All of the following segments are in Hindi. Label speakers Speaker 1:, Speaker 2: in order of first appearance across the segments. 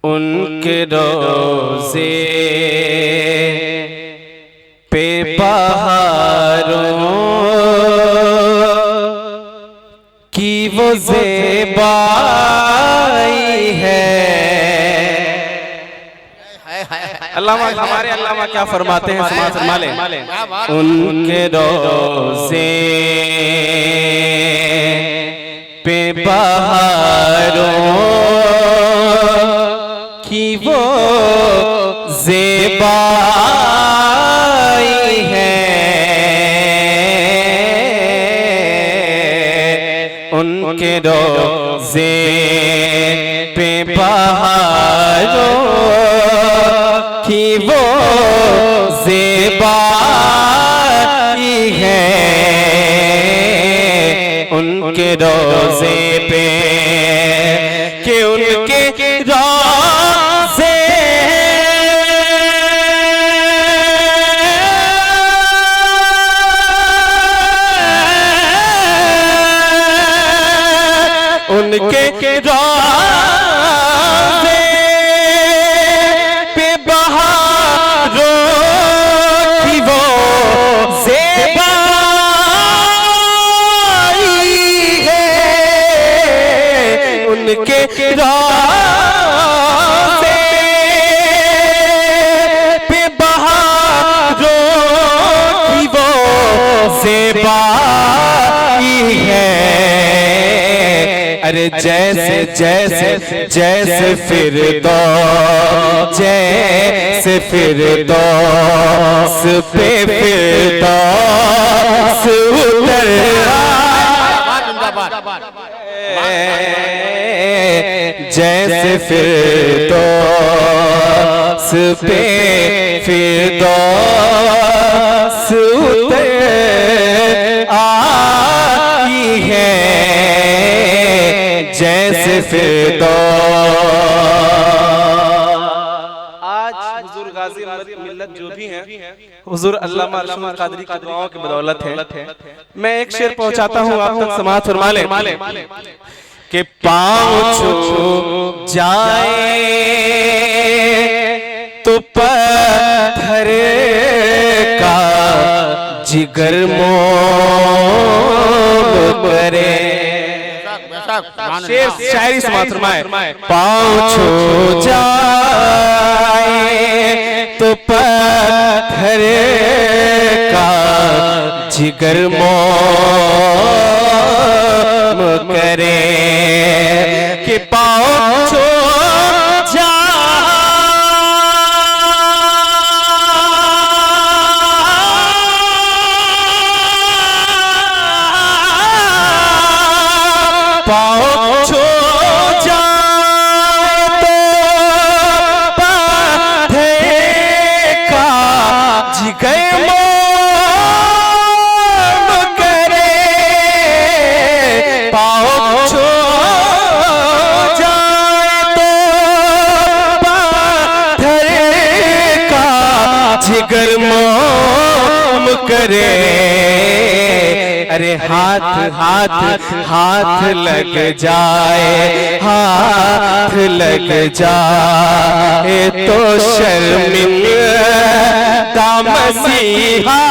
Speaker 1: उनके रोज़े पे बहारों की वो ज़ेबाई है। हमारे अल्लामा क्या फरमाते हैं, समाज फरमाले, उनके रोज़े पे बहारों की वो ज़ेबाई है। उनके रोज़े पे बहारों की वो ज़ेबाई है। उनके रोज़े पे कि उनके रोज़े उनके रोज़े पे बहारों की वो ज़ेबाई है। उनके रोज़े पे बहारों की वो ज़ेबाई है। अरे जैसे जैसे जैसे फिरदौस, जैसे फिरदौस पे फिरदौस उतर जैसे फिरदौस पे फिरदौस उतर आई है। जैसे आज हुजूर गाजी मिल्लत जो भी हैं, हुजूर अल्लामा अरशद कादरी की दुआओं की बदौलत है। मैं एक शेर पहुंचाता हूं आप तक, समाअत फरमा ले कि पाँव छू जाए तो पत्थर का जिगर मोम करे। शेर शायरी समाअत फरमाए, पाँव छू जाए तो पत्थर का जिगर मोम करे। कि पाँव छू पाँव छू जाए तो पत्थर का जिगर मोम करे। पाँव छू जाए तो पत्थर का जिगर मोम करे। अरे हाथ हाथ हाथ लग जाए, हाथ लग जाए तो शर्मिंदा मसीहा।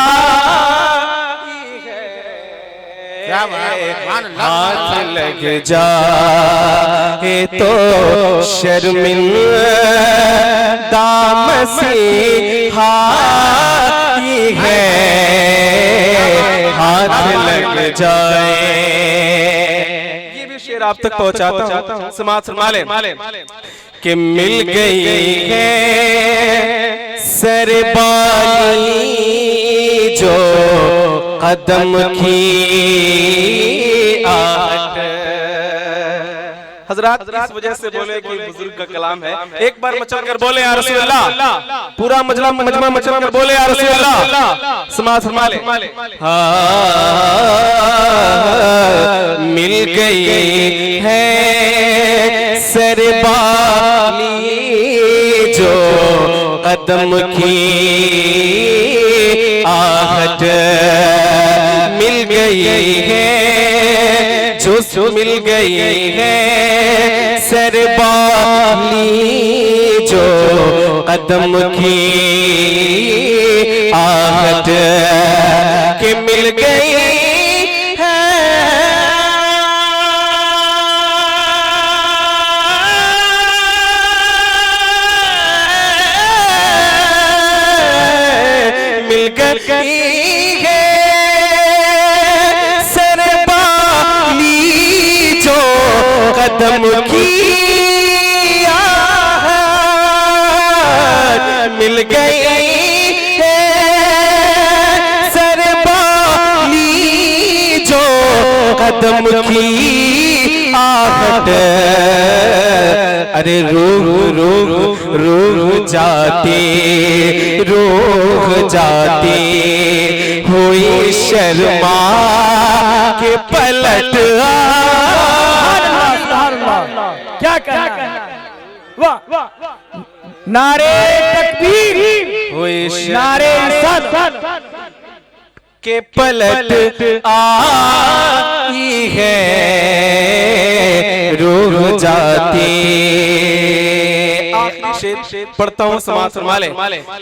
Speaker 1: हाथ लग जाए तो शर्मिंदा मसीहा है। हाथ लग जाए। ये भी शेर आप तक पहुंचाता हूं, समाअत फरमा ले कि मिल गई है सरबाली जो कदम की आहट। हजरात इस वजह से बोले कि बुजुर्ग का कलाम है। एक बार मचल कर बोले या रसूल अल्लाह, पूरा मजमा मचल कर बोले या रसूल अल्लाह, समाअत फरमा ले। मिल गई है सरबाली जो कदम की आहट, मिल गई है जो मिल गई है सरबाली जो कदम की आहट के मिल गई है। मिल गई है सरबाली जो कदम की आहट, मिल गई है सरबाली जो कदम की आहट। अरे रूह जाती हुई शर्मा के पलट।
Speaker 2: क्या कहना है? वाह नारे तकबीर, नारे रिसालत
Speaker 1: के पलट आई है रूह जाती। आखिरी शेर पढ़ता हूँ, समाअत फरमा ले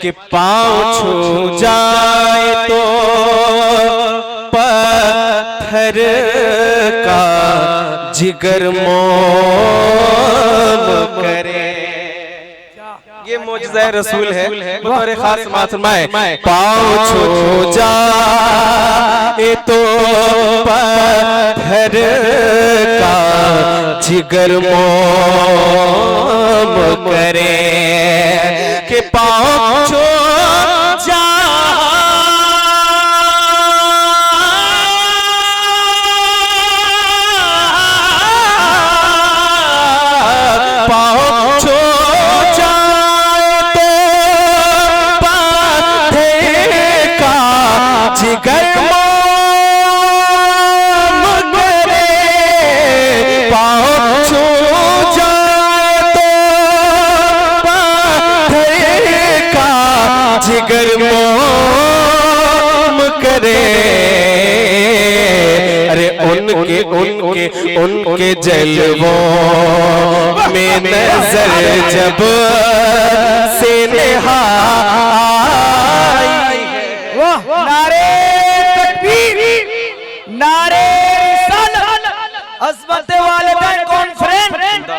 Speaker 1: कि पाँव छू जाए तो पत्थर का जिगर मोम करे। ये मौजज़ा रसूल है, बतौर खास समाअत फरमाए। पाँव छू जाए तो पत्थर का जिगर मोम करे कि पाँव छू जिगर मोम करे। अरे उनके जलवों में नजर जब से निहाई।
Speaker 2: नारे तकबीर, नारे रिसालत, अज़मत वालिदैन कॉन्फ्रेंस,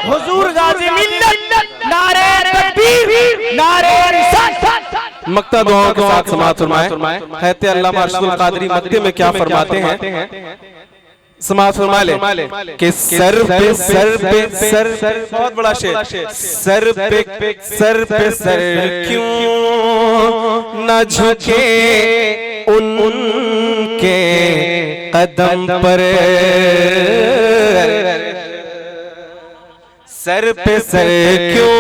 Speaker 2: हुजूर गाज़ी मिल्लत, नारे तकबीर, नारे रिसालत।
Speaker 1: मक्ता दुआओं के साथ समाअत फरमाए। हैत अल्लामा अरशदुल क़ादरी मक्के में क्या फरमाते हैं? समाअत फरमा ले कि सर पे बहुत बड़ा शेर, सर पे सर क्यों न झुके उनके कदम पर। सर पे सर क्यों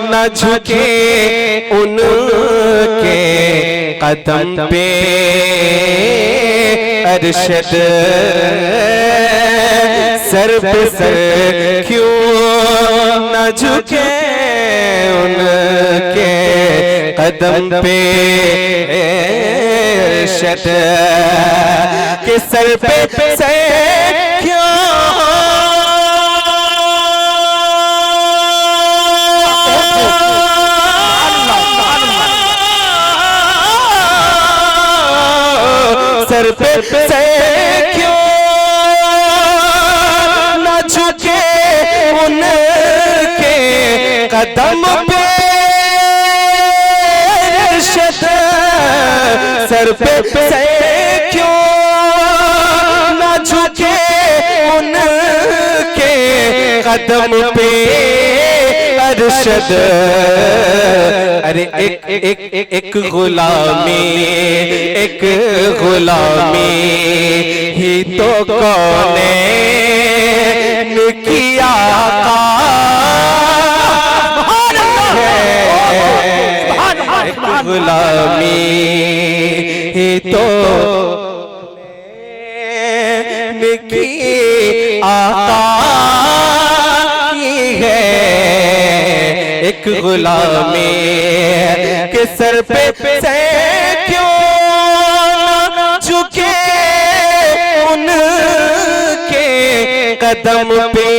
Speaker 1: न झुके उनके कदम पे अरशद। सर पे सर क्यों न झुके उनके कदम पे अरशद के सर पे सर क्यों सर पे से क्यों न झुके उनके कदम पे अरशद। सर पे से क्यों न झुके उनके कदम पे अरशद, अरे एक गुलामी, एक गुलामी ही तो कौनैन की आका है, एक गुलामी ही तो की आका की है, एक गुलामी के सर पे से क्यों न झुके उनके कदम पे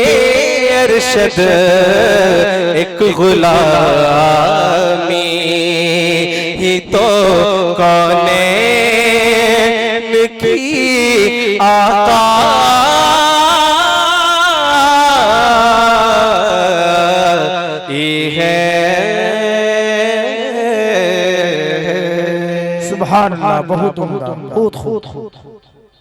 Speaker 1: अरशद, एक गुलामी ही तो कौनैन की आका है।
Speaker 2: सुभान अल्लाह, बहुत उम्दा।